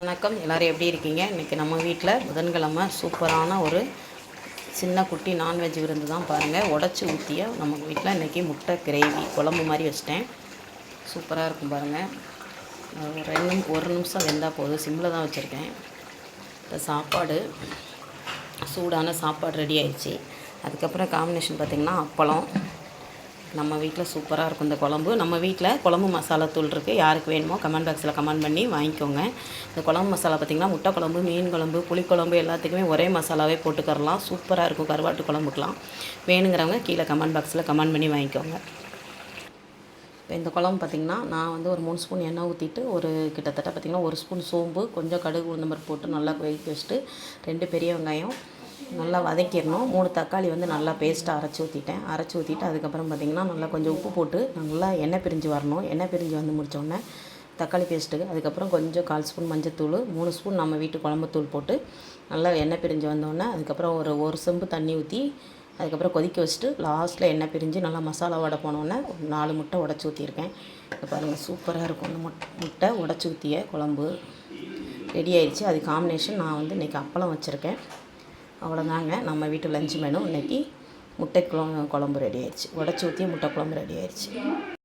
வணக்கம், எல்லோரும் எப்படி இருக்கீங்க? இன்றைக்கி நம்ம வீட்டில் புதன்கிழமை சூப்பரான ஒரு சின்ன குட்டி நான்வெஜ் விருந்து தான் பாருங்கள். உடச்சி ஊற்றிய நம்ம வீட்டில் இன்றைக்கி முட்டை கிரேவி குழம்பு மாதிரி வச்சிட்டேன். சூப்பராக இருக்கும் பாருங்கள். ஒரு நிமிஷம் வெந்தால் போதும், சிம்மில் தான் வச்சுருக்கேன். இப்போ சாப்பாடு சூடான சாப்பாடு ரெடி ஆயிடுச்சு. அதுக்கப்புறம் காம்பினேஷன் பார்த்திங்கன்னா அப்பளம். நம்ம வீட்டில் சூப்பராக இருக்கும் இந்த குழம்பு. நம்ம வீட்டில் குழம்பு மசாலா தூள் இருக்குது. யாருக்கு வேணுமோ கமெண்ட் பாக்ஸில் கமெண்ட் பண்ணி வாங்கிக்கோங்க. இந்த குழம்பு மசாலா பார்த்திங்கன்னா முட்டை குழம்பு, மீன் குழம்பு, புளிக்குழம்பு எல்லாத்துக்குமே ஒரே மசாலாவே போட்டுக்கரலாம். சூப்பராக இருக்கும் கருவாட்டு குழம்புக்கெலாம். வேணுங்கிறவங்க கீழே கமெண்ட் பாக்ஸில் கமெண்ட் பண்ணி வாங்கிக்கோங்க. இப்போ இந்த குழம்பு பார்த்திங்கன்னா நான் வந்து ஒரு 3 ஸ்பூன் எண்ணெய் ஊற்றிட்டு கிட்டத்தட்ட பார்த்திங்கன்னா 1 ஸ்பூன் சோம்பு, கொஞ்சம் கடுகு உளுந்தம்பருப்பு போட்டு நல்லா கொதிக்க வச்சுட்டு 2 பெரிய வெங்காயம் நல்லா வதக்கிடணும். 3 தக்காளி வந்து நல்லா பேஸ்ட்டாக அரைச்சி ஊற்றிட்டு அதுக்கப்புறம் பார்த்திங்கன்னா நல்லா கொஞ்சம் உப்பு போட்டு நல்லா எண்ணெய் பிரிஞ்சு வரணும். எண்ணெய் பிரிஞ்சு வந்து முடித்தோடனே தக்காளி பேஸ்ட்டுக்கு அதுக்கப்புறம் கொஞ்சம் 1/4 ஸ்பூன் மஞ்சத்தூள், 3 ஸ்பூன் நம்ம வீட்டு குழம்புத்தூள் போட்டு நல்லா எண்ணெய் பிரிஞ்சு வந்தோடனே அதுக்கப்புறம் ஒரு செம்பு தண்ணி ஊற்றி அதுக்கப்புறம் கொதிக்க வச்சுட்டு லாஸ்ட்டில் எண்ணெய் பிரிஞ்சு நல்லா மசாலா வடை போனோடனே 4 முட்டை உடச்சி ஊற்றிருக்கேன். இப்போ பாருங்கள் சூப்பராக இருக்கும். இந்த முட்டை உடச்சி ஊற்றிய குழம்பு ரெடி ஆயிடுச்சு. அது காம்பினேஷன் நான் வந்து இன்றைக்கி அப்பளம் வச்சுருக்கேன். அவ்வளோதாங்க நம்ம வீட்டு லஞ்ச் மெனு. இன்றைக்கி முட்டை குழம்பு ரெடி ஆயிடுச்சு. உடச்சி ஊற்றிய முட்டை குழம்பு ரெடி ஆயிடுச்சு.